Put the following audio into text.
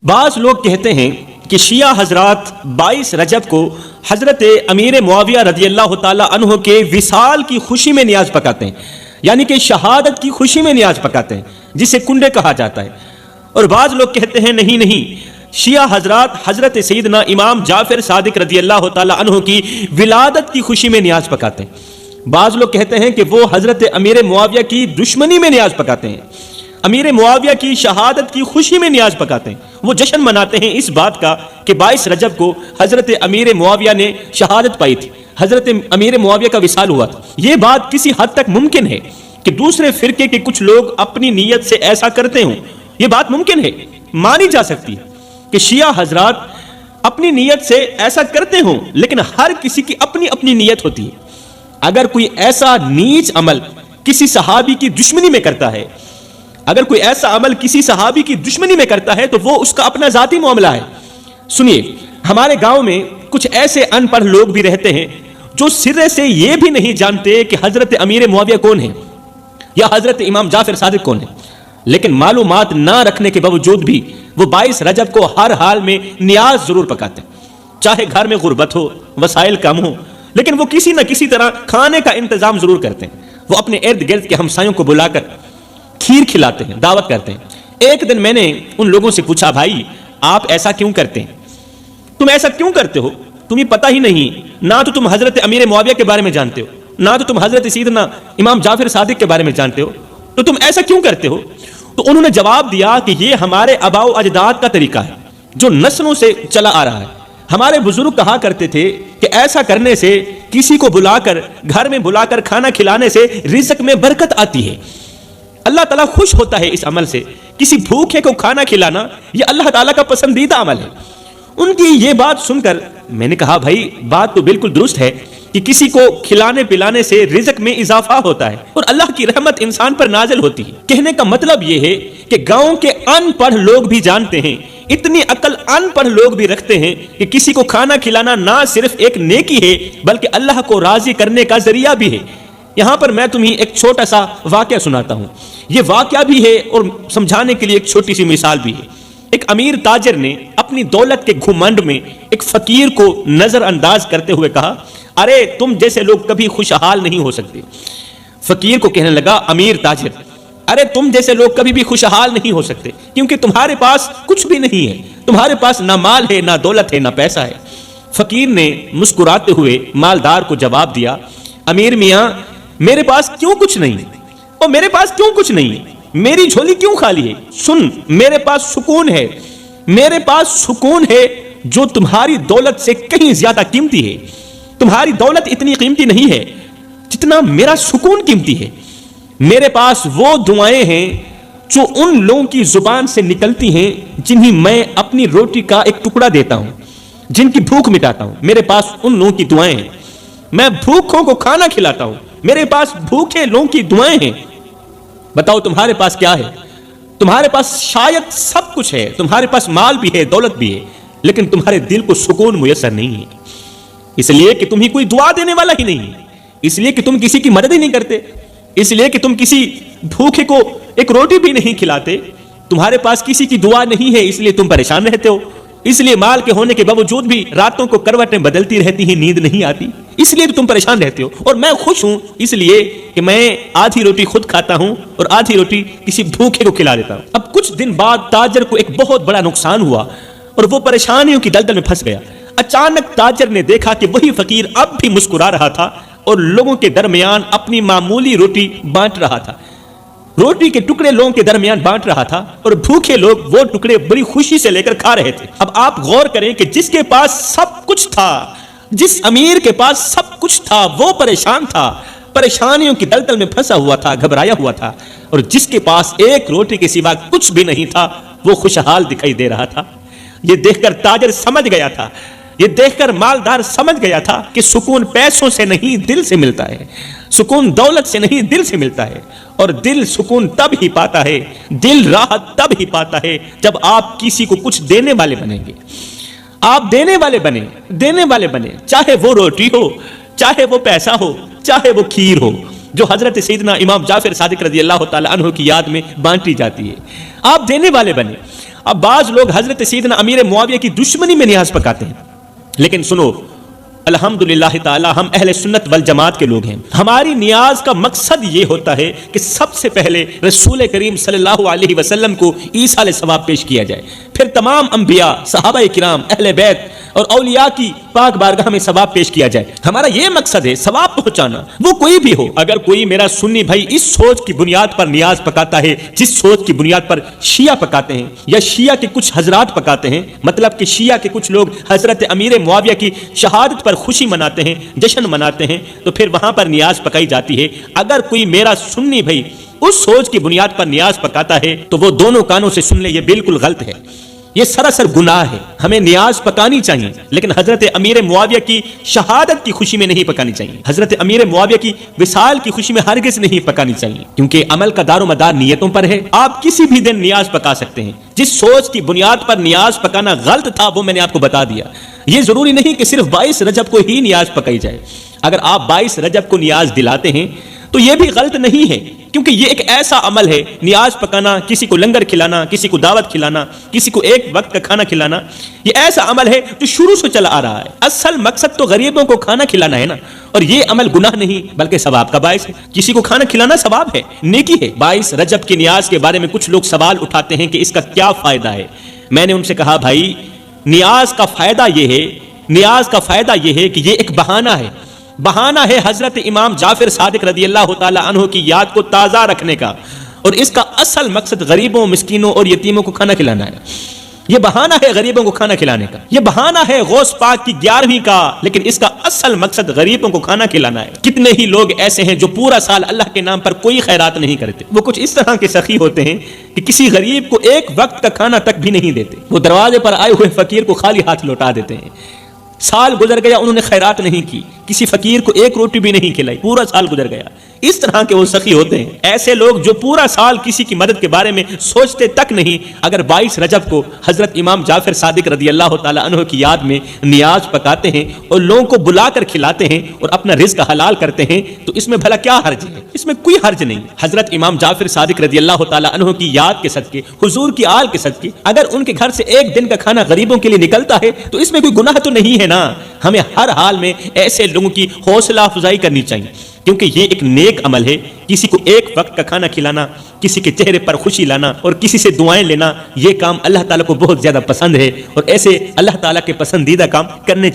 بعض لوگ کہتے ہیں کہ شیعہ حضرات 22 رجب کو حضرت امیر معاویہ رضی اللہ تعالی عنہ کے وصال کی خوشی میں نیاز پکاتے ہیں، یعنی کہ شہادت کی خوشی میں نیاز پکاتے ہیں، جسے کنڈے کہا جاتا ہے۔ اور بعض لوگ کہتے ہیں نہیں، شیعہ حضرات حضرت سیدنا امام جعفر صادق رضی اللہ تعالی عنہ کی ولادت کی خوشی میں نیاز پکاتے ہیں۔ بعض لوگ کہتے ہیں کہ وہ حضرت امیر معاویہ کی دشمنی میں نیاز پکاتے ہیں، امیر معاویہ کی شہادت کی خوشی میں نیاز پکاتے ہیں۔ وہ جشن مناتے ہیں اس بات کا کہ 22 رجب کو حضرت امیر معاویہ نے شہادت پائی تھی، حضرت امیر معاویہ کا وصال ہوا تھا۔ یہ بات کسی حد تک ممکن ہے کہ دوسرے فرقے کے کچھ لوگ اپنی نیت سے ایسا کرتے ہوں، یہ بات ممکن ہے، مانی جا سکتی ہے کہ شیعہ حضرات اپنی نیت سے ایسا کرتے ہوں، لیکن ہر کسی کی اپنی اپنی نیت ہوتی ہے۔ اگر کوئی ایسا نیچ عمل کسی صحابی کی دشمنی میں کرتا ہے، اگر کوئی ایسا عمل کسی صحابی کی دشمنی میں کرتا ہے تو وہ اس کا اپنا ذاتی معاملہ ہے۔ سنیے، ہمارے گاؤں میں کچھ ایسے ان پڑھ لوگ بھی رہتے ہیں جو سرے سے یہ بھی نہیں جانتے کہ حضرت امیر معاویہ کون ہے یا حضرت امام جعفر صادق کون ہے، لیکن معلومات نہ رکھنے کے باوجود بھی وہ 22 رجب کو ہر حال میں نیاز ضرور پکاتے ہیں، چاہے گھر میں غربت ہو، وسائل کم ہو، لیکن وہ کسی نہ کسی طرح کھانے کا انتظام ضرور کرتے ہیں۔ وہ اپنے ارد گرد کے ہمسایوں کو بلا کر کھیر کھلاتے ہیں، دعوت کرتے ہیں۔ ایک دن میں نے ان لوگوں سے پوچھا، بھائی آپ ایسا کیوں کرتے ہیں؟ تم ایسا کیوں کرتے ہو؟ تمہیں پتہ ہی نہیں، نہ تو تم حضرت امیر معاویہ کے بارے میں جانتے ہو، نہ تو تم حضرت سیدنا امام جعفر صادق کے بارے میں جانتے ہو، تو تم ایسا کیوں کرتے ہو؟ تو انہوں نے جواب دیا کہ یہ ہمارے آباء و اجداد کا طریقہ ہے جو نسلوں سے چلا آ رہا ہے۔ ہمارے بزرگ کہا کرتے تھے کہ ایسا کرنے سے، کسی کو بلا کر گھر میں بلا کر کھانا کھلانے سے رزق میں برکت آتی ہے، اللہ تعالیٰ خوش ہوتا ہے اس عمل سے۔ کسی بھوکے کو کھانا کھلانا یہ اللہ تعالیٰ کا پسندیدہ عمل ہے۔ ان کی یہ بات سن کر میں نے کہا، بھائی بات تو بالکل درست ہے کہ کسی کو کھلانے پلانے سے رزق میں اضافہ ہوتا ہے اور اللہ کی رحمت انسان پر نازل ہوتی ہے۔ کہنے کا مطلب یہ ہے کہ گاؤں کے ان پڑھ لوگ بھی جانتے ہیں، اتنی عقل ان پڑھ لوگ بھی رکھتے ہیں کہ کسی کو کھانا کھلانا نہ صرف ایک نیکی ہے بلکہ اللہ کو راضی کرنے کا ذریعہ بھی ہے۔ یہاں پر میں تمہیں ایک چھوٹا سا واقعہ سناتا ہوں، یہ واقعہ بھی ہے اور سمجھانے کے لیے ایک چھوٹی سی مثال بھی ہے۔ ایک امیر تاجر نے اپنی دولت کے گھمنڈ میں ایک فقیر کو نظر انداز کرتے ہوئے کہا، ارے تم جیسے لوگ کبھی خوشحال نہیں ہو سکتے۔ فقیر کو کہنے لگا، امیر تاجر، ارے تم جیسے لوگ کبھی بھی خوشحال نہیں ہو سکتے کیونکہ تمہارے پاس کچھ بھی نہیں ہے، تمہارے پاس نہ مال ہے، نہ دولت ہے، نہ پیسہ ہے۔ فقیر نے مسکراتے ہوئے مالدار کو جواب دیا، امیر میاں میرے پاس کیوں کچھ نہیں، اور میرے پاس کیوں کچھ نہیں، میری جھولی کیوں خالی ہے؟ سن، میرے پاس سکون ہے، میرے پاس سکون ہے جو تمہاری دولت سے کہیں زیادہ قیمتی ہے۔ تمہاری دولت اتنی قیمتی نہیں ہے جتنا میرا سکون قیمتی ہے۔ میرے پاس وہ دعائیں ہیں جو ان لوگوں کی زبان سے نکلتی ہیں جنہیں میں اپنی روٹی کا ایک ٹکڑا دیتا ہوں، جن کی بھوک مٹاتا ہوں۔ میرے پاس ان لوگوں کی دعائیں ہیں، میں بھوکوں کو کھانا کھلاتا ہوں، میرے پاس بھوکے لوگوں کی دعائیں ہیں۔ بتاؤ تمہارے پاس کیا ہے؟ تمہارے پاس شاید سب کچھ ہے، تمہارے پاس مال بھی ہے، دولت بھی ہے، لیکن تمہارے دل کو سکون میسر نہیں ہے، اس لیے کہ تمہیں کوئی دعا دینے والا ہی نہیں ہے، اس لیے کہ تم کسی کی مدد ہی نہیں کرتے، اس لیے کہ تم کسی بھوکے کو ایک روٹی بھی نہیں کھلاتے، تمہارے پاس کسی کی دعا نہیں ہے، اس لیے تم پریشان رہتے ہو، اس لیے مال کے ہونے کے باوجود بھی راتوں کو کروٹیں بدلتی رہتی ہیں، نیند نہیں آتی، اس لیے تم پریشان رہتے ہو۔ اور میں خوش ہوں اس لیے کہ میں آدھی روٹی خود کھاتا ہوں اور آدھی روٹی کسی بھوکے کو کھلا دیتا ہوں۔ اب کچھ دن بعد تاجر کو ایک بہت بڑا نقصان ہوا اور وہ پریشانیوں کی دلدل میں پھنس گیا۔ اچانک تاجر نے دیکھا کہ وہی فقیر اب بھی مسکرا رہا تھا اور لوگوں کے درمیان اپنی معمولی روٹی بانٹ رہا تھا، روٹی کے ٹکڑے لوگوں کے درمیان بانٹ رہا تھا اور بھوکے لوگ وہ ٹکڑے بڑی خوشی سے لے کر کھا رہے تھے۔ اب آپ غور کریں کہ جس کے پاس سب کچھ تھا، جس امیر کے پاس سب کچھ تھا، وہ پریشان تھا، پریشانیوں کی دلدل میں پھنسا ہوا تھا، گھبرایا ہوا تھا، اور جس کے پاس ایک روٹی کے سوا کچھ بھی نہیں تھا وہ خوشحال دکھائی دے رہا تھا۔ یہ دیکھ کر تاجر سمجھ گیا تھا، یہ دیکھ کر مالدار سمجھ گیا تھا کہ سکون پیسوں سے نہیں دل سے ملتا ہے، سکون دولت سے نہیں دل سے ملتا ہے، اور دل سکون تب ہی پاتا ہے، دل راحت تب ہی پاتا ہے جب آپ کسی کو کچھ دینے والے بنیں گے۔ آپ دینے والے بنے، چاہے وہ روٹی ہو، چاہے وہ پیسہ ہو، چاہے وہ کھیر ہو، جو حضرت سیدنا امام جعفر صادق رضی اللہ تعالی عنہ کی یاد میں بانٹی جاتی ہے۔ آپ دینے والے بنے، اب بعض لوگ حضرت سیدنا امیر معاویہ کی دشمنی میں نیاز پکاتے ہیں، لیکن سنو الحمدللہ تعالی ہم اہل سنت والجماعت کے لوگ ہیں، ہماری نیاز کا مقصد یہ ہوتا ہے کہ سب سے پہلے رسول کریم صلی اللہ علیہ وسلم کو ایصال ثواب پیش کیا جائے، پھر تمام انبیاء، صحابہ کرام، اہل بیت اور اولیاء کی پاک بارگاہ میں ثواب پیش کیا جائے۔ ہمارا یہ مقصد ہے ثواب پہنچانا، وہ کوئی بھی ہو۔ اگر کوئی میرا سنی بھائی اس سوچ کی بنیاد پر نیاز پکاتا ہے جس سوچ کی بنیاد پر شیعہ پکاتے ہیں یا شیعہ کے کچھ حضرات پکاتے ہیں، مطلب کہ شیعہ کے کچھ لوگ حضرت امیر معاویہ کی شہادت پر خوشی مناتے ہیں، جشن مناتے ہیں، تو پھر وہاں پر نیاز پکائی جاتی ہے۔ اگر کوئی میرا سنی بھائی اس سوچ کی بنیاد پر نیاز پکاتا ہے تو وہ دونوں کانوں سے سن لے، یہ بالکل غلط ہے، یہ سراسر گناہ ہے۔ ہمیں نیاز پکانی چاہیے لیکن حضرت امیر معاویہ کی شہادت کی خوشی میں نہیں پکانی چاہیے، حضرت امیر معاویہ کی وصال کی خوشی میں ہرگز نہیں پکانی چاہیے، کیونکہ عمل کا دار و مدار نیتوں پر ہے۔ آپ کسی بھی دن نیاز پکا سکتے ہیں، جس سوچ کی بنیاد پر نیاز پکانا غلط تھا وہ میں نے آپ کو بتا دیا۔ یہ ضروری نہیں کہ صرف 22 رجب کو ہی نیاز پکائی جائے، اگر آپ 22 رجب کو نیاز دلاتے ہیں تو یہ بھی غلط نہیں ہے، کیونکہ یہ ایک ایسا عمل ہے، نیاز پکانا، کسی کو لنگر کھلانا، کسی کو دعوت کھلانا، کسی کو ایک وقت کا کھانا کھلانا، یہ ایسا عمل ہے جو شروع سے چلا آ رہا ہے۔ اصل مقصد تو غریبوں کو کھانا کھلانا ہے نا، اور یہ عمل گناہ نہیں بلکہ ثواب کا باعث ہے۔ کسی کو کھانا کھلانا ثواب ہے، نیکی ہے۔ 22 رجب کی نیاز کے بارے میں کچھ لوگ سوال اٹھاتے ہیں کہ اس کا کیا فائدہ ہے۔ میں نے ان سے کہا بھائی نیاز کا فائدہ یہ ہے، نیاز کا فائدہ یہ ہے کہ یہ ایک بہانہ ہے، بہانہ ہے حضرت امام جعفر صادق رضی اللہ تعالی عنہ کی یاد کو تازہ رکھنے کا، اور اس کا اصل مقصد غریبوں، مسکینوں اور یتیموں کو کھانا کھلانا ہے۔ یہ بہانہ ہے غریبوں کو کھانا کھلانے کا، یہ بہانہ ہے غوث پاک کی 11ویں کا، لیکن اس کا اصل مقصد غریبوں کو کھانا کھلانا ہے۔ کتنے ہی لوگ ایسے ہیں جو پورا سال اللہ کے نام پر کوئی خیرات نہیں کرتے، وہ کچھ اس طرح کے سخی ہوتے ہیں کہ کسی غریب کو ایک وقت کا کھانا تک بھی نہیں دیتے، وہ دروازے پر آئے ہوئے فقیر کو خالی ہاتھ لوٹا دیتے ہیں۔ سال گزر گیا انہوں نے خیرات نہیں کی، کسی فقیر کو ایک روٹی بھی نہیں کھلائی، پورا سال گزر گیا۔ اس طرح کے وہ سخی ہوتے ہیں، ایسے لوگ جو پورا سال کسی کی مدد کے بارے میں سوچتے تک نہیں، اگر 22 رجب کو حضرت امام جعفر صادق رضی اللہ تعالی عنہ کی یاد میں نیاز پکاتے ہیں اور لوگوں کو بلا کر کھلاتے ہیں اور اپنا رزق حلال کرتے ہیں تو اس میں بھلا کیا حرج ہے؟ اس میں کوئی حرج نہیں۔ حضرت امام جعفر صادق رضی اللہ تعالی عنہ کی یاد کے صدقے، حضور کی آل کے صدقے، اگر ان کے گھر سے ایک دن کا کھانا غریبوں کے لیے نکلتا ہے تو اس میں کوئی گناہ تو نہیں ہے نا۔ ہمیں ہر حال میں ایسے لوگوں کی حوصلہ افزائی کرنی چاہیے، کیونکہ یہ ایک نیک عمل ہے۔ کسی کو ایک وقت کا کھانا کھلانا، کسی کے چہرے پر خوشی لانا اور کسی سے دعائیں لینا، یہ کام اللہ تعالیٰ کو بہت زیادہ پسند ہے، اور ایسے اللہ تعالیٰ کے پسندیدہ کام کرنے